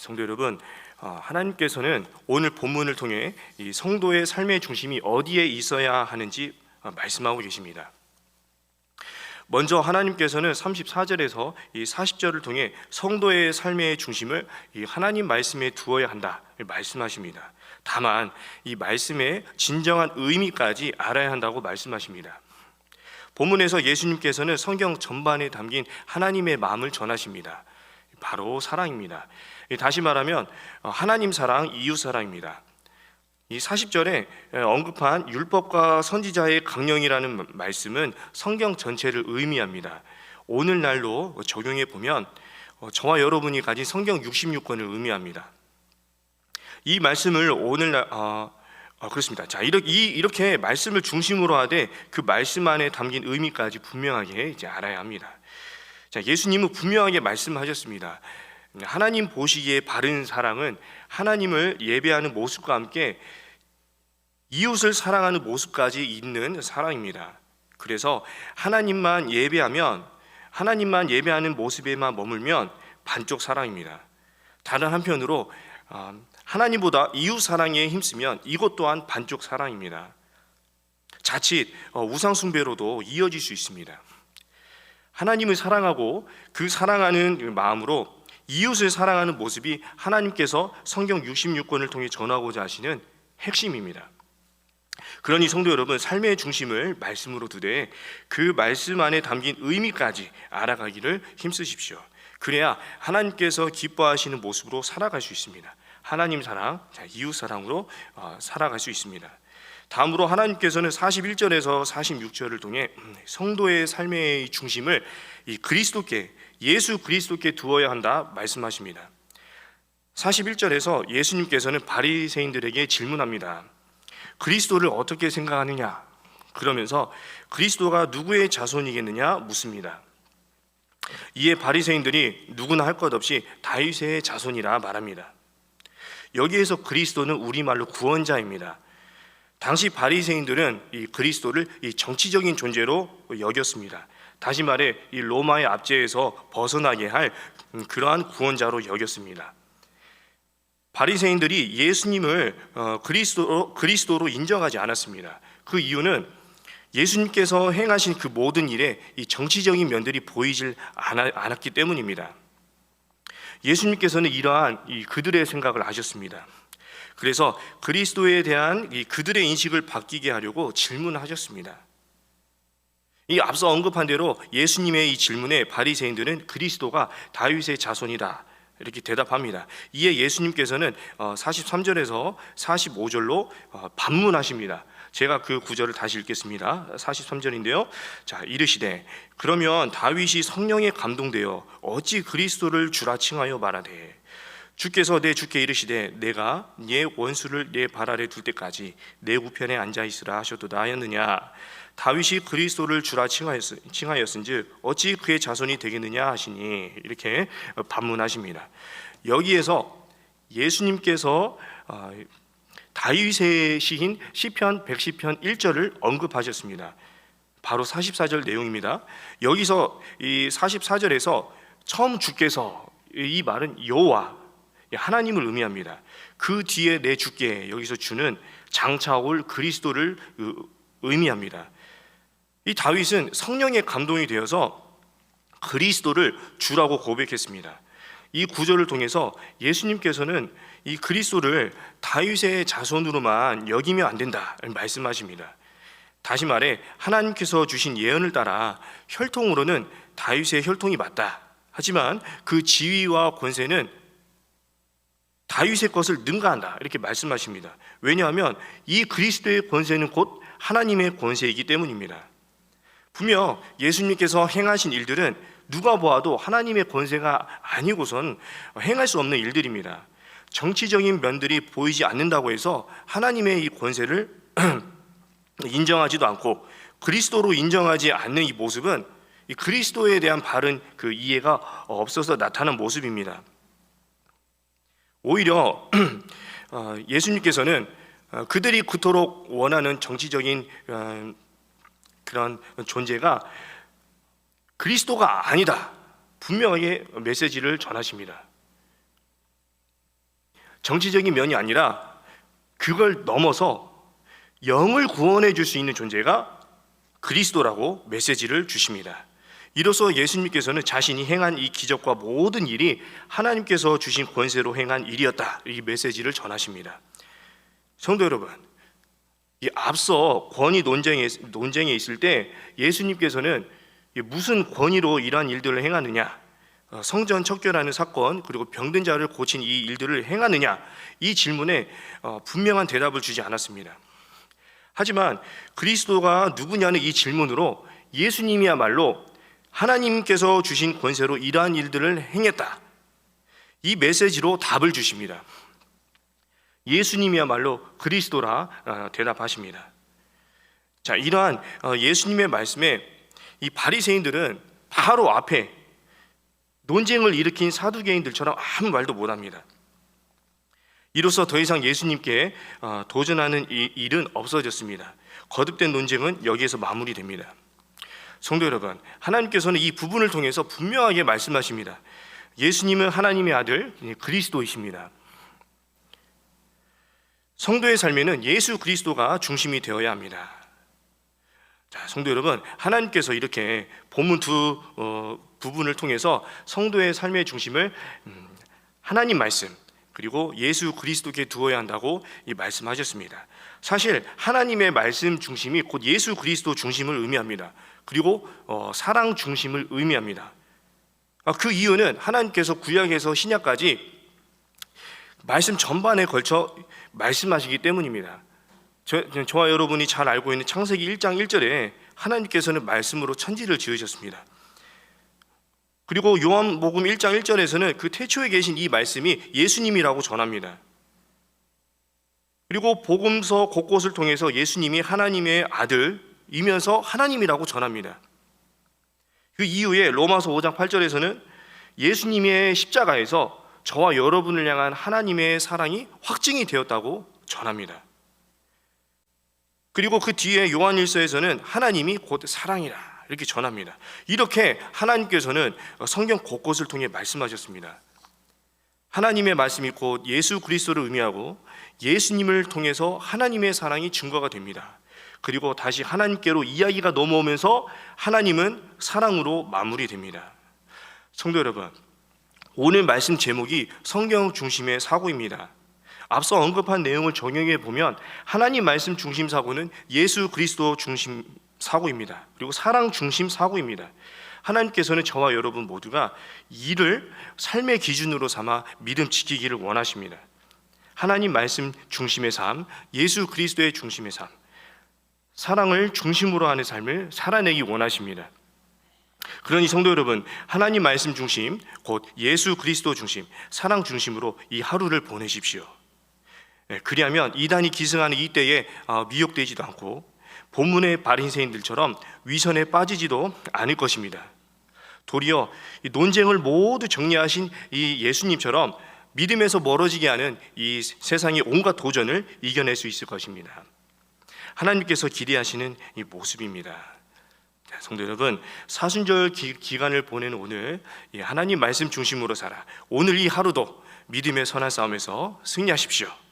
성도 여러분, 하나님께서는 오늘 본문을 통해 이 성도의 삶의 중심이 어디에 있어야 하는지 말씀하고 계십니다. 먼저 하나님께서는 34절에서 이 40절을 통해 성도의 삶의 중심을 이 하나님 말씀에 두어야 한다 말씀하십니다. 다만 이 말씀의 진정한 의미까지 알아야 한다고 말씀하십니다. 본문에서 예수님께서는 성경 전반에 담긴 하나님의 마음을 전하십니다. 바로 사랑입니다. 다시 말하면 하나님 사랑, 이웃 사랑입니다. 이 40절에 언급한 율법과 선지자의 강령이라는 말씀은 성경 전체를 의미합니다. 오늘날로 적용해 보면 저와 여러분이 가진 성경 66권을 의미합니다. 이 말씀을 오늘날 그렇습니다. 자, 이렇게 말씀을 중심으로 하되 그 말씀 안에 담긴 의미까지 분명하게 이제 알아야 합니다. 자, 예수님은 분명하게 말씀하셨습니다. 하나님 보시기에 바른 사랑은 하나님을 예배하는 모습과 함께 이웃을 사랑하는 모습까지 있는 사랑입니다. 그래서 하나님만 예배하는 모습에만 머물면 반쪽 사랑입니다. 다른 한편으로 하나님보다 이웃 사랑에 힘쓰면 이것 또한 반쪽 사랑입니다. 자칫 우상 숭배로도 이어질 수 있습니다. 하나님을 사랑하고 그 사랑하는 마음으로 이웃을 사랑하는 모습이 하나님께서 성경 66권을 통해 전하고자 하시는 핵심입니다. 그러니 성도 여러분, 삶의 중심을 말씀으로 두되 그 말씀 안에 담긴 의미까지 알아가기를 힘쓰십시오. 그래야 하나님께서 기뻐하시는 모습으로 살아갈 수 있습니다. 하나님 사랑, 이웃 사랑으로 살아갈 수 있습니다. 다음으로 하나님께서는 41절에서 46절을 통해 성도의 삶의 중심을 예수 그리스도께 두어야 한다 말씀하십니다. 41절에서 예수님께서는 바리새인들에게 질문합니다. 그리스도를 어떻게 생각하느냐? 그러면서 그리스도가 누구의 자손이겠느냐 묻습니다. 이에 바리새인들이 누구나 할 것 없이 다윗의 자손이라 말합니다. 여기에서 그리스도는 우리말로 구원자입니다. 당시 바리새인들은 이 그리스도를 이 정치적인 존재로 여겼습니다. 다시 말해 이 로마의 압제에서 벗어나게 할 그러한 구원자로 여겼습니다. 바리새인들이 예수님을 그리스도로 인정하지 않았습니다. 그 이유는 예수님께서 행하신 그 모든 일에 이 정치적인 면들이 보이질 않았기 때문입니다. 예수님께서는 이러한 그들의 생각을 아셨습니다. 그래서 그리스도에 대한 그들의 인식을 바뀌게 하려고 질문하셨습니다. 이 앞서 언급한 대로 예수님의 이 질문에 바리새인들은 그리스도가 다윗의 자손이다 이렇게 대답합니다. 이에 예수님께서는 43절에서 45절로 반문하십니다. 제가 그 구절을 다시 읽겠습니다. 43절인데요. 자, 이르시되 그러면 다윗이 성령에 감동되어 어찌 그리스도를 주라 칭하여 말하되 주께서 내 주께 이르시되 내가 네 원수를 네 발 아래 둘 때까지 내 우편에 앉아 있으라 하셔도다 하였느냐? 다윗이 그리스도를 주라 칭하였은즉 어찌 그의 자손이 되겠느냐 하시니 이렇게 반문하십니다. 여기에서 예수님께서 다윗의 시인 시편 110편 1절을 언급하셨습니다. 바로 44절 내용입니다. 여기서 이 44절에서 처음 주께서 이 말은 여호와 하나님을 의미합니다. 그 뒤에 내 주께 여기서 주는 장차 올 그리스도를 의미합니다. 이 다윗은 성령의 감동이 되어서 그리스도를 주라고 고백했습니다. 이 구절을 통해서 예수님께서는 이 그리스도를 다윗의 자손으로만 여기면 안 된다 말씀하십니다. 다시 말해 하나님께서 주신 예언을 따라 혈통으로는 다윗의 혈통이 맞다. 하지만 그 지위와 권세는 다윗의 것을 능가한다 이렇게 말씀하십니다. 왜냐하면 이 그리스도의 권세는 곧 하나님의 권세이기 때문입니다. 분명 예수님께서 행하신 일들은 누가 보아도 하나님의 권세가 아니고선 행할 수 없는 일들입니다. 정치적인 면들이 보이지 않는다고 해서 하나님의 이 권세를 인정하지도 않고 그리스도로 인정하지 않는 이 모습은 이 그리스도에 대한 바른 그 이해가 없어서 나타난 모습입니다. 오히려 예수님께서는 그들이 그토록 원하는 정치적인 그런 존재가 그리스도가 아니다 분명하게 메시지를 전하십니다. 정치적인 면이 아니라 그걸 넘어서 영을 구원해 줄 수 있는 존재가 그리스도라고 메시지를 주십니다. 이로써 예수님께서는 자신이 행한 이 기적과 모든 일이 하나님께서 주신 권세로 행한 일이었다, 이 메시지를 전하십니다. 성도 여러분, 이 앞서 권위 논쟁에 있을 때 예수님께서는 무슨 권위로 이러한 일들을 행하느냐, 성전 척결하는 사건 그리고 병든 자를 고친 이 일들을 행하느냐, 이 질문에 분명한 대답을 주지 않았습니다. 하지만 그리스도가 누구냐는 이 질문으로 예수님이야말로 하나님께서 주신 권세로 이러한 일들을 행했다, 이 메시지로 답을 주십니다. 예수님이야말로 그리스도라 대답하십니다. 자, 이러한 예수님의 말씀에 이 바리새인들은 바로 앞에 논쟁을 일으킨 사두개인들처럼 아무 말도 못합니다. 이로써 더 이상 예수님께 도전하는 일은 없어졌습니다. 거듭된 논쟁은 여기에서 마무리됩니다. 성도 여러분, 하나님께서는 이 부분을 통해서 분명하게 말씀하십니다. 예수님은 하나님의 아들 그리스도이십니다. 성도의 삶에는 예수 그리스도가 중심이 되어야 합니다. 자, 성도 여러분, 하나님께서 이렇게 본문 두 부분을 통해서 성도의 삶의 중심을 하나님 말씀 그리고 예수 그리스도께 두어야 한다고 말씀하셨습니다. 사실 하나님의 말씀 중심이 곧 예수 그리스도 중심을 의미합니다. 그리고 사랑 중심을 의미합니다. 그 이유는 하나님께서 구약에서 신약까지 말씀 전반에 걸쳐 말씀하시기 때문입니다. 저와 여러분이 잘 알고 있는 창세기 1장 1절에 하나님께서는 말씀으로 천지를 지으셨습니다. 그리고 요한복음 1장 1절에서는 그 태초에 계신 이 말씀이 예수님이라고 전합니다. 그리고 복음서 곳곳을 통해서 예수님이 하나님의 아들이면서 하나님이라고 전합니다. 그 이후에 로마서 5장 8절에서는 예수님의 십자가에서 저와 여러분을 향한 하나님의 사랑이 확증이 되었다고 전합니다. 그리고 그 뒤에 요한일서에서는 하나님이 곧 사랑이라 이렇게 전합니다. 이렇게 하나님께서는 성경 곳곳을 통해 말씀하셨습니다. 하나님의 말씀이 곧 예수 그리스도를 의미하고 예수님을 통해서 하나님의 사랑이 증거가 됩니다. 그리고 다시 하나님께로 이야기가 넘어오면서 하나님은 사랑으로 마무리됩니다. 성도 여러분, 오늘 말씀 제목이 성경 중심의 사고입니다. 앞서 언급한 내용을 적용해 보면 하나님 말씀 중심 사고는 예수 그리스도 중심 사고입니다. 그리고 사랑 중심 사고입니다. 하나님께서는 저와 여러분 모두가 이를 삶의 기준으로 삼아 믿음 지키기를 원하십니다. 하나님 말씀 중심의 삶, 예수 그리스도의 중심의 삶, 사랑을 중심으로 하는 삶을 살아내기 원하십니다. 그러니 성도 여러분, 하나님 말씀 중심, 곧 예수 그리스도 중심, 사랑 중심으로 이 하루를 보내십시오. 그리하면 이단이 기승하는 이때에 미혹되지도 않고 본문의 바리새인들처럼 위선에 빠지지도 않을 것입니다. 도리어 논쟁을 모두 정리하신 이 예수님처럼 믿음에서 멀어지게 하는 이 세상의 온갖 도전을 이겨낼 수 있을 것입니다. 하나님께서 기대하시는 이 모습입니다. 성도 여러분, 사순절 기간을 보내는 오늘 하나님 말씀 중심으로 살아 오늘 이 하루도 믿음의 선한 싸움에서 승리하십시오.